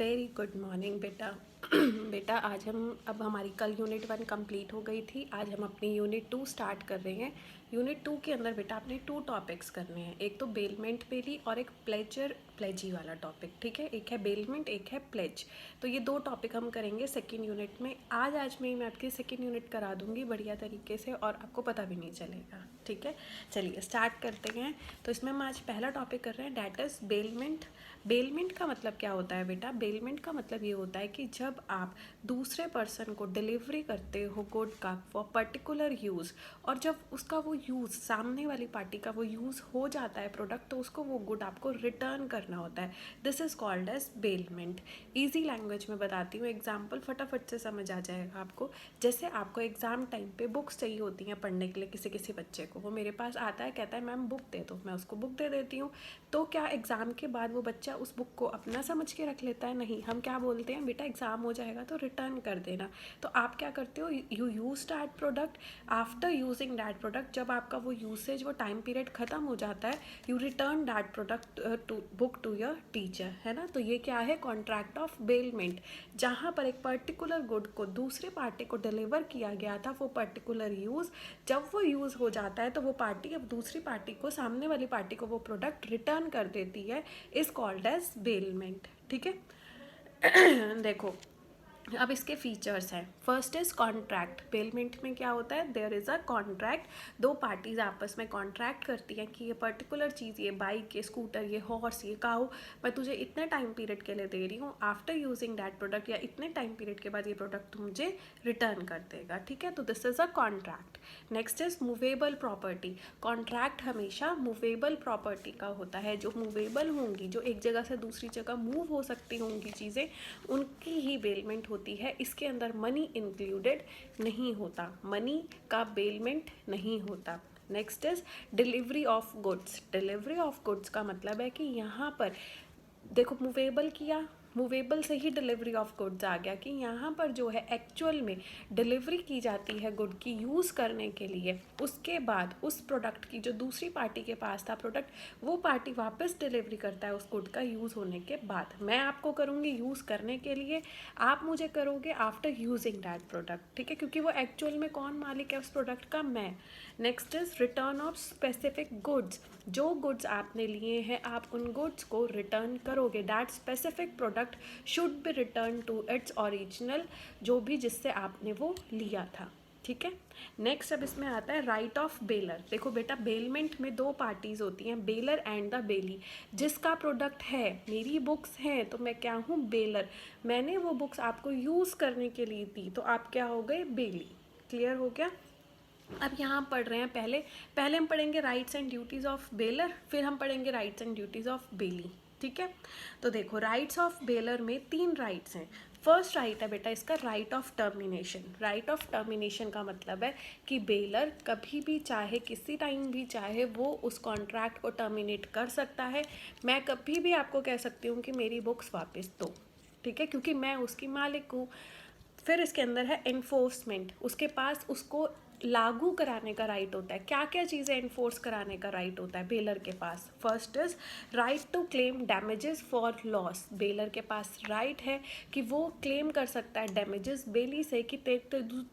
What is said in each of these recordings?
Very good morning बेटा। बेटा आज हम अब हमारी कल यूनिट 1 कंप्लीट हो गई थी। आज हम अपनी यूनिट 2 स्टार्ट कर रहे हैं। यूनिट 2 के अंदर बेटा आपने 2 टॉपिक्स करने हैं, एक तो बेलमेंट बेली और एक प्लेजी वाला टॉपिक। ठीक है, एक है बेलमेंट, एक है प्लेज। तो ये 2 टॉपिक हम करेंगे सेकेंड यूनिट में। आज मैं आपकी सेकेंड यूनिट करा दूंगी बढ़िया तरीके से और आपको पता भी नहीं चलेगा। ठीक है, चलिए स्टार्ट करते हैं। तो इसमें हम आज पहला टॉपिक कर रहे हैं, डैट इज़ बेलमेंट। बेलमेंट का मतलब क्या होता है बेटा? बेलमेंट का मतलब ये होता है कि जब आप दूसरे पर्सन को डिलीवरी करते हो गुड का फॉर पर्टिकुलर यूज़, और जब उसका वो यूज़, सामने वाली पार्टी का वो यूज़ हो जाता है प्रोडक्ट, तो उसको वो गुड आपको रिटर्न करना होता है। This is called as bailment. Easy language में बताती हूँ, एग्जाम्पल फटाफट से समझ आ जाएगा आपको। जैसे आपको एग्ज़ाम टाइम पे बुक्स चाहिए होती हैं पढ़ने के लिए, किसी किसी बच्चे को वो मेरे पास आता है, कहता है मैम बुक दे दो, मैं उसको बुक दे देती हूँ। तो क्या एग्ज़ाम के बाद वो बच्चा उस बुक को अपना समझ के रख लेता है? नहीं, हम क्या बोलते हैं, बेटा एग्ज़ाम हो जाएगा तो रिटर्न कर देना। तो आप क्या करते हो, you use that product. After using that product, जब आपका वो यूसेज, वो टाइम पीरियड ख़त्म हो जाता है, you return that product book to your teacher, है ना। तो ये क्या है, कॉन्ट्रैक्ट ऑफ बेलमेंट, जहाँ पर एक पर्टिकुलर गुड को दूसरे पार्टी को डिलीवर किया गया था, वो पर्टिकुलर यूज़, जब वो यूज़ हो जाता है तो वो पार्टी अब दूसरी पार्टी को, सामने वाली पार्टी को वो प्रोडक्ट रिटर्न कर देती है, इज़ कॉल्ड एज बेलमेंट। ठीक है। देखो अब इसके फीचर्स हैं। First is contract. बेलमेंट में क्या होता है, देयर इज़ अ कॉन्ट्रैक्ट। दो पार्टीज आपस में कॉन्ट्रैक्ट करती हैं कि ये पर्टिकुलर चीज़, ये बाइक, ये स्कूटर, ये हॉर्स, ये काऊ, मैं तुझे इतने टाइम पीरियड के लिए दे रही हूँ, आफ्टर यूजिंग दैट प्रोडक्ट, या इतने टाइम पीरियड के बाद ये प्रोडक्ट मुझे रिटर्न कर देगा। ठीक है, तो this is a contract. Next is movable property. Contract हमेशा मूवेबल प्रॉपर्टी का होता है, जो मूवेबल होंगी, जो एक जगह से दूसरी जगह मूव हो सकती होंगी चीज़ें, उनकी ही बेलमेंट होती है। इसके अंदर मनी इंक्लूडेड नहीं होता, मनी का बेलमेंट नहीं होता। Next is delivery of goods. Delivery of goods का मतलब है कि यहाँ पर देखो, मूवेबल किया, मूवेबल से ही डिलीवरी ऑफ गुड्स आ गया, कि यहाँ पर जो है एक्चुअल में डिलीवरी की जाती है गुड की यूज़ करने के लिए, उसके बाद उस प्रोडक्ट की जो दूसरी पार्टी के पास था प्रोडक्ट, वो पार्टी वापस डिलीवरी करता है उस गुड का यूज़ होने के बाद। मैं आपको करूँगी यूज़ करने के लिए, आप मुझे करोगे आफ्टर यूजिंग दैट प्रोडक्ट। ठीक है, क्योंकि वो एक्चुअल में कौन मालिक है उस प्रोडक्ट का? मैं। Next is return of specific goods. जो गुड्स आपने लिए हैं, आप उन गुड्स को रिटर्न करोगे। That specific product should be return to its original, जो भी जिससे आपने वो लिया था। ठीक है, नेक्स्ट अब इसमें आता है राइट ऑफ बेलर। देखो बेटा, बेलमेंट में दो पार्टीज होती हैं, बेलर एंड द बेली। जिसका प्रोडक्ट है, मेरी बुक्स हैं, तो मैं क्या हूँ, बेलर। मैंने वो बुक्स आपको यूज़ करने के लिए दी, तो आप क्या हो गए, बेली। क्लियर हो गया। अब यहाँ पढ़ रहे हैं, पहले हम पढ़ेंगे rights and duties of baler, फिर हम पढ़ेंगे rights and duties of belly. ठीक है, तो देखो राइट्स ऑफ बेलर में 3 राइट्स हैं। फर्स्ट राइट है बेटा इसका, right of termination. Right of termination का मतलब है कि बेलर कभी भी चाहे, किसी टाइम भी चाहे, वो उस कॉन्ट्रैक्ट को टर्मिनेट कर सकता है। मैं कभी भी आपको कह सकती हूँ कि मेरी बुक्स वापस दो। ठीक है, क्योंकि मैं उसकी मालिक हूँ। फिर इसके अंदर है एनफोर्समेंट। उसके पास उसको लागू कराने का राइट होता है। क्या क्या चीज़ें एनफोर्स कराने का राइट होता है बेलर के पास? First is right to claim damages for loss. Bailor के पास राइट है कि वो क्लेम कर सकता है डैमेजेस बेली से, कि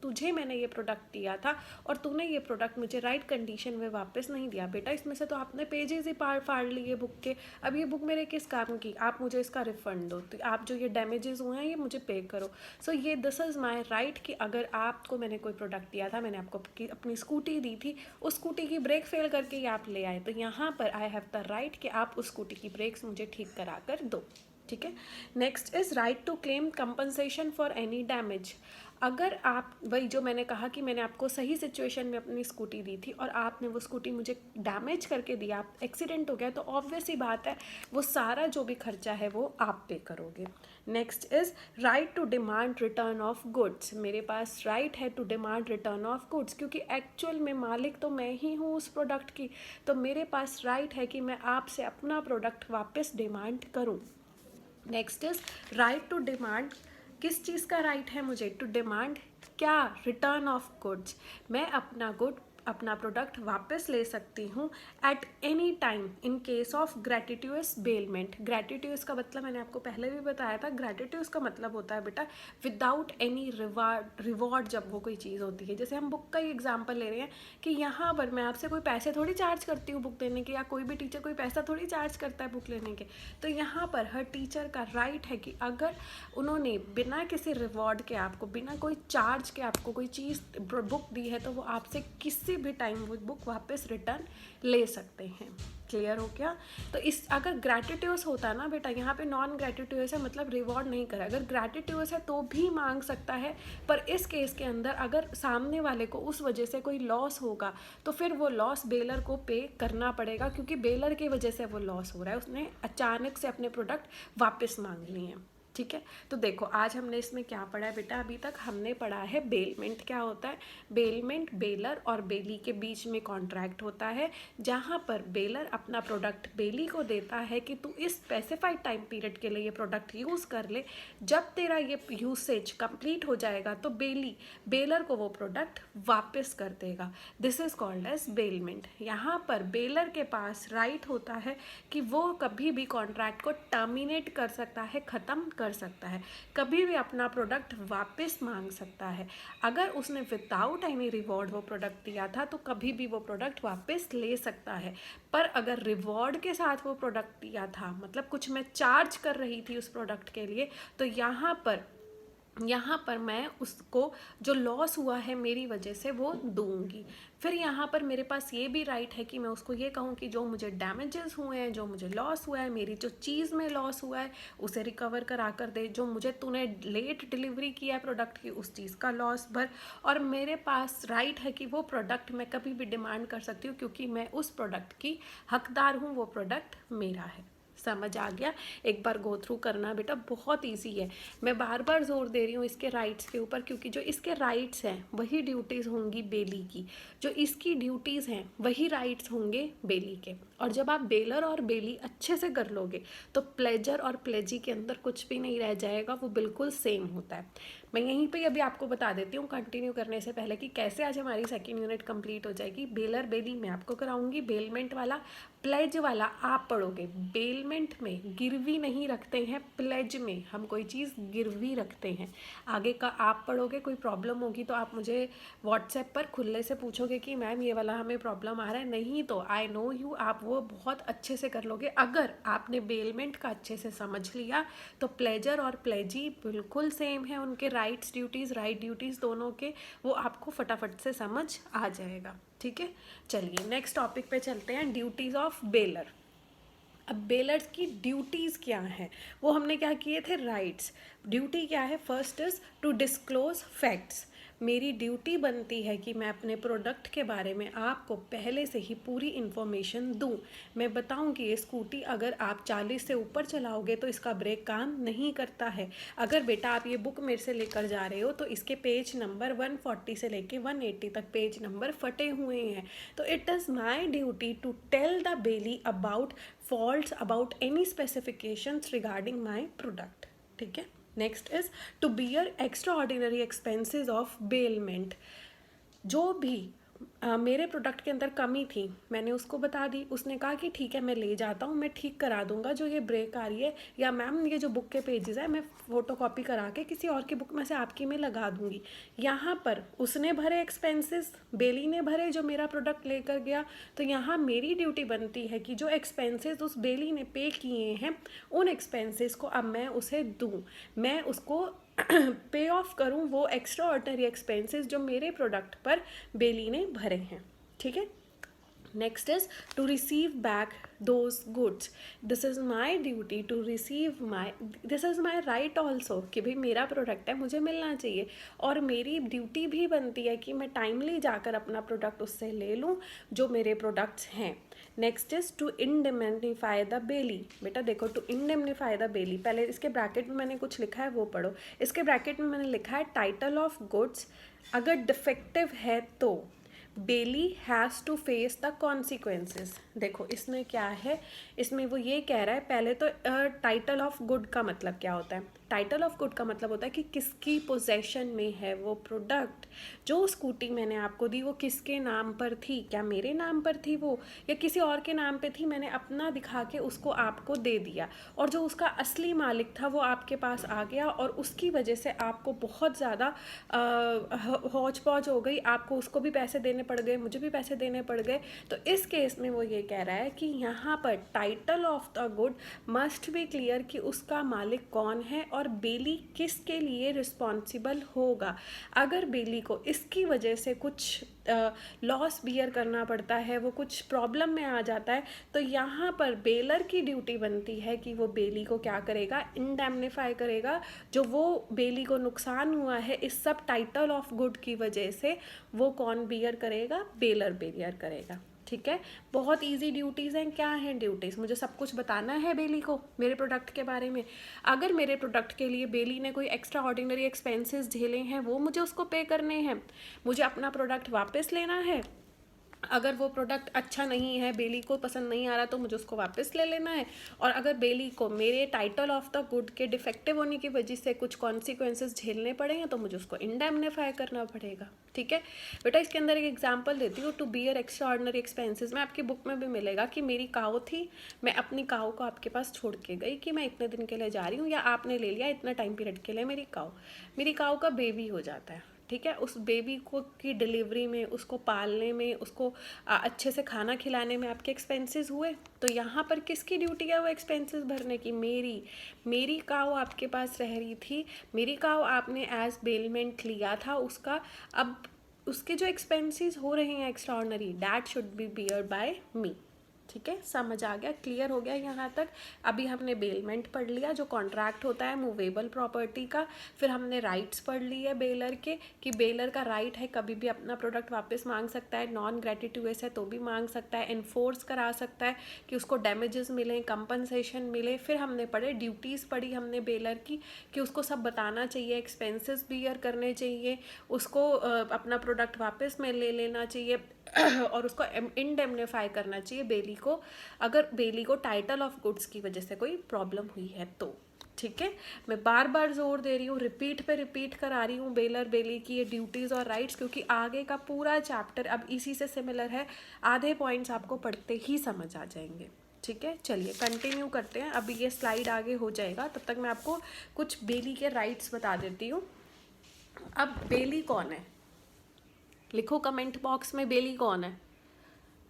तुझे मैंने ये प्रोडक्ट दिया था और तूने ये प्रोडक्ट मुझे राइट कंडीशन में वापस नहीं दिया। बेटा इसमें से तो आपने पेजेस ही फाड़ लिए बुक के, अब ये बुक मेरे किस काम की, आप मुझे इसका रिफंड दो, तो आप जो ये डैमेजेस हुए हैं ये मुझे पे करो। सो ये दिस इज़ माई राइट, कि अगर आपको मैंने कोई प्रोडक्ट दिया था, मैंने आपको अपनी स्कूटी दी थी, उस स्कूटी की ब्रेक फेल करके ही आप ले आए, तो यहाँ पर आई हैव द राइट कि आप उस स्कूटी की ब्रेक्स मुझे ठीक करा कर दो। ठीक है, next is right to claim compensation for any damage. अगर आप, वही जो मैंने कहा कि मैंने आपको सही सिचुएशन में अपनी स्कूटी दी थी और आपने वो स्कूटी मुझे डैमेज करके दिया, एक्सीडेंट हो गया, तो ऑब्वियस ही बात है वो सारा जो भी खर्चा है वो आप पे करोगे। Next is right to demand return of goods. मेरे पास राइट है to demand return of goods, क्योंकि एक्चुअल में मालिक तो मैं ही हूँ उस प्रोडक्ट की, तो मेरे पास राइट है कि मैं आपसे अपना प्रोडक्ट वापस डिमांड करूँ। Next is right to demand. किस चीज़ का राइट है मुझे? टू डिमांड क्या? Return of goods. मैं अपना गुड अपना प्रोडक्ट वापस ले सकती हूँ at any time in case of gratuitous bailment. Gratuitous का मतलब मैंने आपको पहले भी बताया था, ग्रेटिट्यूअस का मतलब होता है बेटा विदाउट एनी रिवॉर्ड जब वो कोई चीज़ होती है। जैसे हम बुक का ही एग्जाम्पल ले रहे हैं कि यहाँ पर मैं आपसे कोई पैसे थोड़ी चार्ज करती हूँ बुक देने के, या कोई भी टीचर कोई पैसा थोड़ी चार्ज करता है बुक लेने के। तो यहाँ पर हर टीचर का राइट है कि अगर उन्होंने बिना किसी रिवॉर्ड के आपको, बिना कोई चार्ज के आपको कोई चीज़ बुक दी है, तो वो आपसे किसी भी टाइम वो बुक वापस रिटर्न ले सकते हैं। क्लियर हो क्या? तो इस अगर ग्रेटिट्यूअस होता है ना बेटा, यहाँ पे नॉन ग्रेटिट्यूअस है मतलब रिवॉर्ड नहीं करा। अगर ग्रेटिट्यूअस है तो भी मांग सकता है, पर इस केस के अंदर अगर सामने वाले को उस वजह से कोई लॉस होगा तो फिर वो लॉस बेलर को पे करना पड़ेगा, क्योंकि बेलर की वजह से वो लॉस हो रहा है, उसने अचानक से अपने प्रोडक्ट वापस मांग लिए हैं। ठीक है, तो देखो आज हमने इसमें क्या पढ़ा है बेटा, अभी तक हमने पढ़ा है बेलमेंट क्या होता है। बेलमेंट बेलर और बेली के बीच में कॉन्ट्रैक्ट होता है, जहाँ पर बेलर अपना प्रोडक्ट बेली को देता है कि तू इस स्पेसिफाइड टाइम पीरियड के लिए ये प्रोडक्ट यूज़ कर ले। जब तेरा ये यूसेज कंप्लीट हो जाएगा तो बेली बेलर को वो प्रोडक्ट वापस कर देगा। This is called as bailment. यहाँ पर बेलर के पास राइट होता है कि वो कभी भी कॉन्ट्रैक्ट को टर्मिनेट कर सकता है, ख़त्म कर सकता है, कभी भी अपना प्रोडक्ट वापस मांग सकता है। अगर उसने विदाउट एनी रिवॉर्ड वो प्रोडक्ट दिया था तो कभी भी वो प्रोडक्ट वापस ले सकता है। पर अगर रिवॉर्ड के साथ वो प्रोडक्ट दिया था, मतलब कुछ मैं चार्ज कर रही थी उस प्रोडक्ट के लिए, तो यहाँ पर मैं उसको जो लॉस हुआ है मेरी वजह से वो दूंगी। फिर यहाँ पर मेरे पास ये भी राइट है कि मैं उसको ये कहूँ कि जो मुझे डैमेजेस हुए हैं, जो मुझे लॉस हुआ है, मेरी जो चीज़ में लॉस हुआ है उसे रिकवर करा कर दे, जो मुझे तूने लेट डिलीवरी किया है प्रोडक्ट की उस चीज़ का लॉस भर। और मेरे पास राइट है कि वो प्रोडक्ट मैं कभी भी डिमांड कर सकती हूँ, क्योंकि मैं उस प्रोडक्ट की हकदार हूँ, वो प्रोडक्ट मेरा है। समझ आ गया? एक बार गो थ्रू करना बेटा, बहुत इजी है। मैं बार बार जोर दे रही हूँ इसके राइट्स के ऊपर, क्योंकि जो इसके राइट्स हैं वही ड्यूटीज़ होंगी बेली की, जो इसकी ड्यूटीज़ हैं वही राइट्स होंगे बेली के। और जब आप बेलर और बेली अच्छे से कर लोगे तो प्लेजर और प्लेजी के अंदर कुछ भी नहीं रह जाएगा, वो बिल्कुल सेम होता है। मैं यहीं पे अभी आपको बता देती हूँ कंटिन्यू करने से पहले कि कैसे आज हमारी सेकेंड यूनिट कंप्लीट हो जाएगी। बेलर बेली मैं आपको कराऊंगी, बेलमेंट वाला प्लेज वाला आप पढ़ोगे। बेलमेंट में गिरवी नहीं रखते हैं, प्लेज में हम कोई चीज़ गिरवी रखते हैं। आगे का आप पढ़ोगे, कोई प्रॉब्लम होगी तो आप मुझे व्हाट्सएप पर खुले से पूछोगे कि मैम ये वाला हमें प्रॉब्लम आ रहा है, नहीं तो आई नो यू, आप वो बहुत अच्छे से कर लोगे। अगर आपने बेलमेंट का अच्छे से समझ लिया तो प्लेजर और प्लेजी बिल्कुल सेम है, उनके राइट्स ड्यूटीज़ राइट ड्यूटीज़ दोनों के, वो आपको फटाफट से समझ आ जाएगा। ठीक है, चलिए नेक्स्ट टॉपिक पे चलते हैं, ड्यूटीज़ ऑफ बेलर। अब बेलर्स की ड्यूटीज़ क्या हैं, वो हमने क्या किए थे, राइट्स। ड्यूटी क्या है, first is to disclose facts. मेरी ड्यूटी बनती है कि मैं अपने प्रोडक्ट के बारे में आपको पहले से ही पूरी इन्फॉर्मेशन दूं। मैं बताऊं कि ये स्कूटी अगर आप 40 से ऊपर चलाओगे तो इसका ब्रेक काम नहीं करता है। अगर बेटा आप ये बुक मेरे से लेकर जा रहे हो तो इसके पेज नंबर 140 से लेके 180 तक पेज नंबर फटे हुए हैं। तो it is my duty to tell the bailee about faults, about any specifications regarding my product. ठीक है, next is to bear extra ordinary expenses of bailment. जो भी मेरे प्रोडक्ट के अंदर कमी थी मैंने उसको बता दी, उसने कहा कि ठीक है मैं ले जाता हूँ, मैं ठीक करा दूंगा जो ये ब्रेक आ रही है, या मैम ये जो बुक के पेजेस है मैं फ़ोटोकॉपी करा के किसी और की बुक में से आपकी में लगा दूंगी। यहाँ पर उसने भरे एक्सपेंसेस, बेली ने भरे जो मेरा प्रोडक्ट लेकर गया, तो यहाँ मेरी ड्यूटी बनती है कि जो एक्सपेंसेस उस बेली ने पे किए हैं उन एक्सपेंसेस को अब मैं उसे दूँ, मैं उसको पे ऑफ करूँ वो एक्स्ट्रा ऑर्डिनरी एक्सपेंसेस जो मेरे प्रोडक्ट पर बेली ने भरे हैं। ठीक है, next is to receive back those goods. This is my duty to receive my, this is my right also कि भाई मेरा प्रोडक्ट है मुझे मिलना चाहिए, और मेरी ड्यूटी भी बनती है कि मैं टाइमली जाकर अपना प्रोडक्ट उससे ले लूँ जो मेरे प्रोडक्ट्स हैं। Next is to indemnify the bailee. बेटा देखो, टू इंडेमनिफाई द बेली, पहले इसके ब्रैकेट में मैंने कुछ लिखा है वो पढ़ो। इसके ब्रैकेट में मैंने लिखा है टाइटल ऑफ गुड्स, अगर डिफेक्टिव है तो bailee has to face the consequences. देखो इसमें क्या है, इसमें वो ये कह रहा है, पहले तो टाइटल ऑफ गुड का मतलब क्या होता है। टाइटल ऑफ गुड का मतलब होता है कि किसकी पोजेशन में है वो प्रोडक्ट। जो स्कूटी मैंने आपको दी वो किसके नाम पर थी, क्या मेरे नाम पर थी वो या किसी और के नाम पे थी, मैंने अपना दिखा के उसको आपको दे दिया और जो उसका असली मालिक था वो आपके पास आ गया और उसकी वजह से आपको बहुत ज़्यादा हौच पौच हो गई, आपको उसको भी पैसे देने पड़ गए, मुझे भी पैसे देने पड़ गए। तो इस केस में वो ये कह रहा है कि यहाँ पर title of the good must be clear कि उसका मालिक कौन है और बेली किसके लिए रिस्पॉन्सिबल होगा। अगर बेली को इसकी वजह से कुछ लॉस बियर करना पड़ता है, वो कुछ प्रॉब्लम में आ जाता है, तो यहाँ पर बेलर की ड्यूटी बनती है कि वो बेली को क्या करेगा, इंडेमनीफाई करेगा। जो वो बेली को नुकसान हुआ है इस सब टाइटल ऑफ गुड की वजह से, वो कौन बियर करेगा, बेलर बियर करेगा। ठीक है, बहुत इजी ड्यूटीज़ हैं। क्या हैं ड्यूटीज़, मुझे सब कुछ बताना है बेली को मेरे प्रोडक्ट के बारे में। अगर मेरे प्रोडक्ट के लिए बेली ने कोई एक्स्ट्रा ऑर्डिनरी एक्सपेंसेस झेले हैं वो मुझे उसको पे करने हैं, मुझे अपना प्रोडक्ट वापस लेना है। अगर वो प्रोडक्ट अच्छा नहीं है, बेली को पसंद नहीं आ रहा, तो मुझे उसको वापस ले लेना है। और अगर बेली को मेरे टाइटल ऑफ द गुड के डिफेक्टिव होने की वजह से कुछ कॉन्सिक्वेंसेस झेलने पड़े हैं तो मुझे उसको इंडेमनीफाई करना पड़ेगा। ठीक है बेटा, इसके अंदर एक एग्जांपल देती हूँ, to bear extra ordinary expenses में आपकी बुक में भी मिलेगा कि मेरी काऊ थी, मैं अपनी काऊ को आपके पास छोड़ के गई कि मैं इतने दिन के लिए जा रही हूँ, या आपने ले लिया इतना टाइम पीरियड के लिए मेरी काऊ का बेबी हो जाता है। ठीक है, उस बेबी को की डिलीवरी में, उसको पालने में, उसको अच्छे से खाना खिलाने में आपके एक्सपेंसेस हुए। तो यहाँ पर किसकी ड्यूटी है वो एक्सपेंसेस भरने की, मेरी काऊ आपके पास रह रही थी, मेरी काऊ आपने एज बेलमेंट लिया था उसका, अब उसके जो एक्सपेंसेस हो रहे हैं extraordinary, that should be bear by me. ठीक है, समझ आ गया, क्लियर हो गया यहाँ तक। अभी हमने बेलमेंट पढ़ लिया जो कॉन्ट्रैक्ट होता है मूवेबल प्रॉपर्टी का। फिर हमने राइट्स पढ़ ली है बेलर के, कि बेलर का राइट है कभी भी अपना प्रोडक्ट वापस मांग सकता है, नॉन ग्रेटिट्यूअस है तो भी मांग सकता है, इन्फोर्स करा सकता है कि उसको डैमेजेस मिले, कंपनसेशन मिले। फिर हमने पढ़े ड्यूटीज़ पढ़ी हमने बेलर की, कि उसको सब बताना चाहिए, एक्सपेंसेस बियर करने चाहिए, उसको अपना प्रोडक्ट वापस में ले लेना चाहिए और उसको इंडेमनीफाई करना चाहिए बेली को, अगर बेली को टाइटल ऑफ गुड्स की वजह से कोई प्रॉब्लम हुई है तो। ठीक है, मैं बार बार जोर दे रही हूँ, रिपीट पे रिपीट करा रही हूँ बेलर बेली की ये ड्यूटीज़ और राइट्स, क्योंकि आगे का पूरा चैप्टर अब इसी से सिमिलर है, आधे पॉइंट्स आपको पढ़ते ही समझ आ जाएंगे। ठीक है, चलिए कंटिन्यू करते हैं। अभी ये स्लाइड आगे हो जाएगा, तब तक मैं आपको कुछ बेली के राइट्स बता देती हूँ। अब बेली कौन है, लिखो कमेंट बॉक्स में बेली कौन है।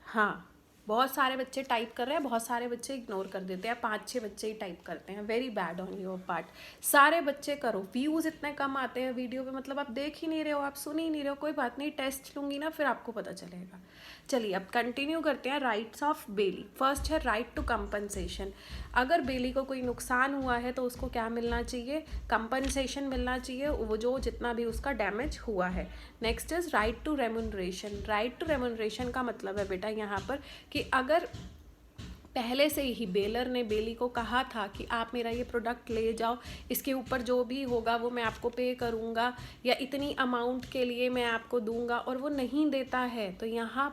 हाँ, बहुत सारे बच्चे टाइप कर रहे हैं, बहुत सारे बच्चे इग्नोर कर देते हैं, 5-6 बच्चे ही टाइप करते हैं, very bad on your part. सारे बच्चे करो, व्यूज़ इतने कम आते हैं वीडियो पे, मतलब आप देख ही नहीं रहे हो, आप सुन ही नहीं रहे हो। कोई बात नहीं, टेस्ट लूँगी ना फिर आपको पता चलेगा। चलिए अब कंटिन्यू करते हैं। राइट्स ऑफ बेली, फर्स्ट है राइट टू कंपनसेशन। अगर बेली को कोई नुकसान हुआ है तो उसको क्या मिलना चाहिए, कंपनसेशन मिलना चाहिए, वो जो जितना भी उसका डैमेज हुआ है। Next is right to remuneration. Right to remuneration का मतलब है बेटा यहाँ पर कि अगर पहले से ही बेलर ने बेली को कहा था कि आप मेरा ये प्रोडक्ट ले जाओ, इसके ऊपर जो भी होगा वो मैं आपको पे करूँगा, या इतनी अमाउंट के लिए मैं आपको दूंगा, और वो नहीं देता है, तो यहाँ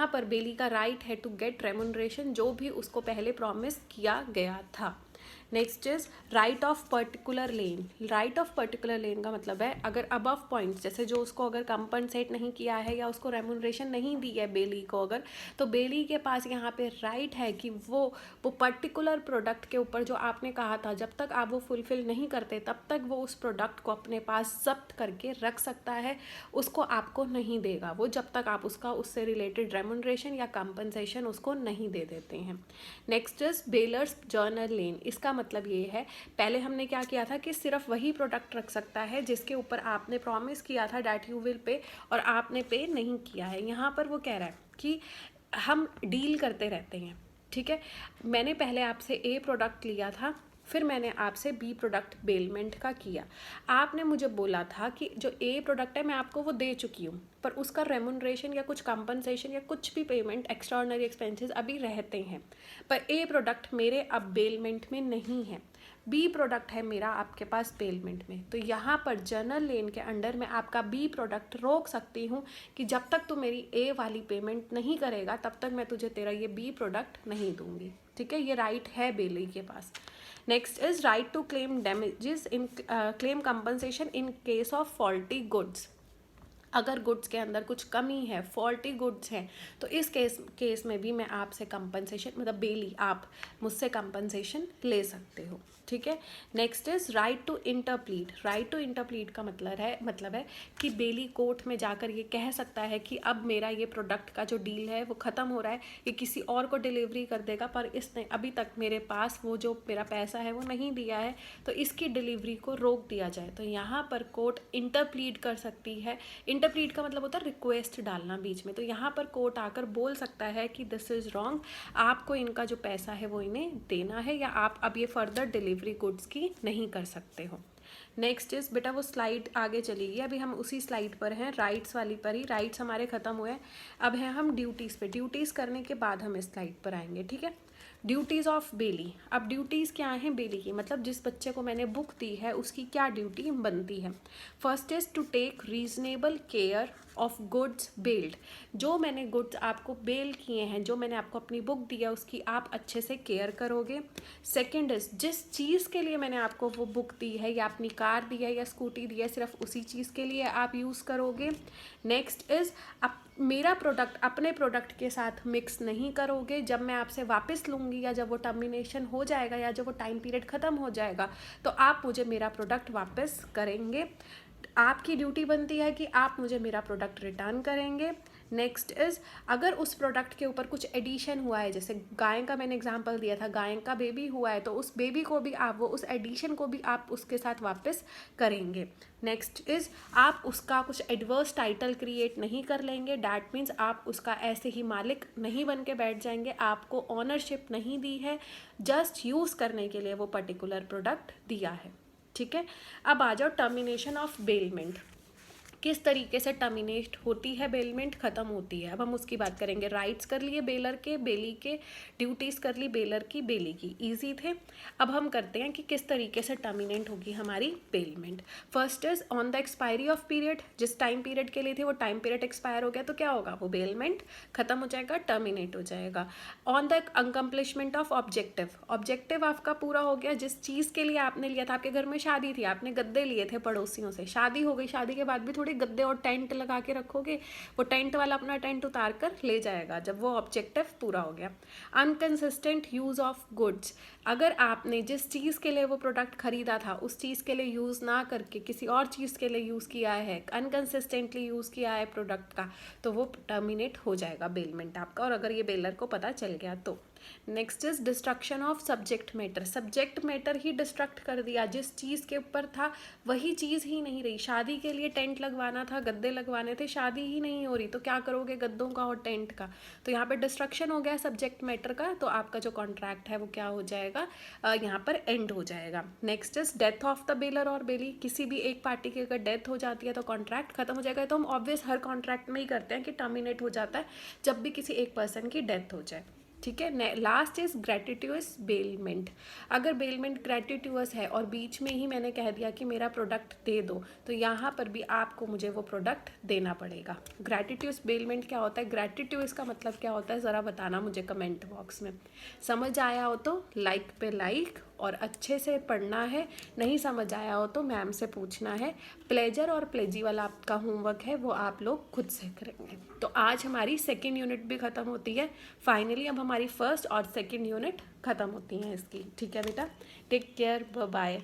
पर बेली का राइट है टू गेट रेम्यूनरेशन, जो भी उसको पहले प्रॉमिस किया गया था। Next is right of particular lien. Right of particular lien का मतलब है अगर अबव पॉइंट्स, जैसे जो उसको अगर कंपनसेट नहीं किया है या उसको रेम्यूनरेशन नहीं दी है बेली को अगर, तो बेली के पास यहाँ पे राइट है कि वो पर्टिकुलर प्रोडक्ट के ऊपर जो आपने कहा था, जब तक आप वो फुलफिल नहीं करते तब तक वो उस प्रोडक्ट को अपने पास जब्त करके रख सकता है, उसको आपको नहीं देगा वो, जब तक आप उसका उससे रिलेटेड रेम्यूनरेशन या कंपनसेशन उसको नहीं दे देते हैं। नेक्स्ट इज बेलर्स जर्नल लेन। इसका मतलब ये है, पहले हमने क्या किया था कि सिर्फ वही प्रोडक्ट रख सकता है जिसके ऊपर आपने प्रॉमिस किया था डैट यू विल पे, और आपने पे नहीं किया है। यहाँ पर वो कह रहा है कि हम डील करते रहते हैं। ठीक है, मैंने पहले आपसे ए प्रोडक्ट लिया था, फिर मैंने आपसे बी प्रोडक्ट बेलमेंट का किया, आपने मुझे बोला था कि जो ए प्रोडक्ट है मैं आपको वो दे चुकी हूँ, पर उसका रेम्यूनरेशन या कुछ कंपनसेशन या कुछ भी पेमेंट एक्स्ट्राऑर्डिनरी एक्सपेंसेस अभी रहते हैं, पर ए प्रोडक्ट मेरे अब बेलमेंट में नहीं है। बी प्रोडक्ट है मेरा आपके पास बेलमेंट में, तो यहाँ पर जनरल लेन के अंडर मैं आपका बी प्रोडक्ट रोक सकती हूँ कि जब तक तू मेरी ए वाली पेमेंट नहीं करेगा तब तक मैं तुझे तेरा ये बी प्रोडक्ट नहीं दूंगी। ठीक है, ये राइट है बेली के पास। Next is right to claim damages in claim compensation in case of faulty goods. अगर गुड्स के अंदर कुछ कमी है, फॉल्टी गुड्स हैं, तो इस केस में भी मैं आपसे कंपनसेशन, मतलब बेली आप मुझसे कंपनसेशन ले सकते हो। ठीक है, next is right to interplead. Right to interplead का मतलब है कि बेली कोर्ट में जाकर ये कह सकता है कि अब मेरा ये प्रोडक्ट का जो डील है वो ख़त्म हो रहा है, ये किसी और को डिलीवरी कर देगा, पर इसने अभी तक मेरे पास वो जो मेरा पैसा है वो नहीं दिया है, तो इसकी डिलीवरी को रोक दिया जाए। तो यहाँ पर कोर्ट इंटरप्लीड कर सकती है। इंटरप्लीड का मतलब होता है रिक्वेस्ट डालना बीच में, तो यहाँ पर कोर्ट आकर बोल सकता है कि दिस इज़ रॉन्ग, आपको इनका जो पैसा है वो इन्हें देना है, या आप अब ये फर्दर डिलीवरी गुड्स की नहीं कर सकते हो। नेक्स्ट इज, बेटा वो स्लाइड आगे चली गई, अभी हम उसी स्लाइड पर हैं, राइट्स वाली पर ही। राइट्स हमारे ख़त्म हुए, अब हैं हम ड्यूटीज़ पे। ड्यूटीज़ करने के बाद हम इस स्लाइड पर आएंगे। ठीक है, ड्यूटीज़ ऑफ बेली। अब ड्यूटीज़ क्या हैं बेली की, मतलब जिस बच्चे को मैंने बुक दी है उसकी क्या ड्यूटी बनती है। First is to take reasonable care of goods bailed. जो मैंने गुड्स आपको बेल किए हैं, जो मैंने आपको अपनी बुक दी है, उसकी आप अच्छे से केयर करोगे। सेकेंड इज, जिस चीज़ के लिए मैंने आपको वो बुक दी है, या अपनी कार दी है या स्कूटी दी है, सिर्फ उसी चीज़ के लिए आप यूज़ करोगे। नेक्स्ट इज, आप मेरा प्रोडक्ट अपने प्रोडक्ट के साथ मिक्स नहीं करोगे। जब मैं आपसे वापस लूँगी, या जब वो टर्मिनेशन हो जाएगा, या जब वो टाइम पीरियड ख़त्म हो जाएगा, तो आप मुझे मेरा प्रोडक्ट वापस करेंगे। आपकी ड्यूटी बनती है कि आप मुझे मेरा प्रोडक्ट रिटर्न करेंगे। नेक्स्ट इज़, अगर उस प्रोडक्ट के ऊपर कुछ एडिशन हुआ है, जैसे गाय का मैंने एग्जांपल दिया था, गाय का बेबी हुआ है, तो उस बेबी को भी आप, वो उस एडिशन को भी आप उसके साथ वापस करेंगे। नेक्स्ट इज़, आप उसका कुछ एडवर्स टाइटल क्रिएट नहीं कर लेंगे। डैट मीन्स आप उसका ऐसे ही मालिक नहीं बन के बैठ जाएंगे, आपको ऑनरशिप नहीं दी है, जस्ट यूज़ करने के लिए वो पर्टिकुलर प्रोडक्ट दिया है। ठीक है, अब आ जाओ टर्मिनेशन ऑफ बेलमेंट। किस तरीके से टर्मिनेट होती है बेलमेंट, ख़त्म होती है, अब हम उसकी बात करेंगे। राइट्स कर लिए बेलर के, बेली के, ड्यूटीज़ कर ली बेलर की, बेली की, ईजी थे। अब हम करते हैं कि किस तरीके से टर्मिनेट होगी हमारी bailment. First is on the expiry of period. जिस टाइम पीरियड के लिए थे वो टाइम पीरियड एक्सपायर हो गया, तो क्या होगा, वो बेलमेंट ख़त्म हो जाएगा, टर्मिनेट हो जाएगा। On the accomplishment of objective. Objective आपका पूरा हो गया, जिस चीज़ के लिए आपने लिया था, आपके घर में शादी थी, आपने गद्दे लिए थे पड़ोसियों से, शादी हो गई, शादी के बाद भी थोड़ी गद्दे और टेंट लगा के रखोगे, वो टेंट वाला अपना टेंट उतार कर ले जाएगा जब वो ऑब्जेक्टिव पूरा हो गया। Inconsistent use of goods. अगर आपने जिस चीज़ के लिए वो प्रोडक्ट खरीदा था उस चीज़ के लिए यूज़ ना करके किसी और चीज़ के लिए यूज़ किया है, अनकंसिस्टेंटली यूज़ किया है प्रोडक्ट का, तो वो टर्मिनेट हो जाएगा बेलमेंट आपका, और अगर ये बेलर को पता चल गया तो। Next is destruction of subject matter. Subject matter ही डिस्ट्रक्ट कर दिया, जिस चीज़ के ऊपर था वही चीज़ ही नहीं रही। शादी के लिए टेंट लगवाना था, गद्दे लगवाने थे, शादी ही नहीं हो रही, तो क्या करोगे गद्दों का और टेंट का, तो यहाँ पर डिस्ट्रक्शन हो गया सब्जेक्ट मैटर का, तो आपका जो कॉन्ट्रैक्ट है वो क्या हो जाएगा, यहाँ पर एंड हो जाएगा। Next is death of the baler और बेली। किसी भी एक पार्टी की अगर डेथ हो जाती है तो कॉन्ट्रैक्ट खत्म हो जाएगा। तो हम ऑब्वियस हर कॉन्ट्रैक्ट में ही करते हैं कि टर्मिनेट हो जाता है जब भी किसी एक पर्सन की डेथ हो जाए। ठीक है, लास्ट इज ग्रेटिट्यूअस बेलमेंट। अगर बेलमेंट ग्रेटिट्यूअस है और बीच में ही मैंने कह दिया कि मेरा प्रोडक्ट दे दो, तो यहाँ पर भी आपको मुझे वो प्रोडक्ट देना पड़ेगा। ग्रेटिट्यूअस बेलमेंट क्या होता है, ग्रेटिट्यूअस का मतलब क्या होता है, ज़रा बताना मुझे कमेंट बॉक्स में। समझ आया हो तो लाइक पे लाइक, और अच्छे से पढ़ना है, नहीं समझ आया हो तो मैम से पूछना है। प्लेजर और प्लेजी वाला आपका होमवर्क है वो आप लोग खुद से करेंगे। तो आज हमारी सेकेंड यूनिट भी ख़त्म होती है फाइनली। अब हमारी फर्स्ट और सेकेंड यूनिट ख़त्म होती हैं इसकी। ठीक है बेटा, टेक केयर, बाय बाय।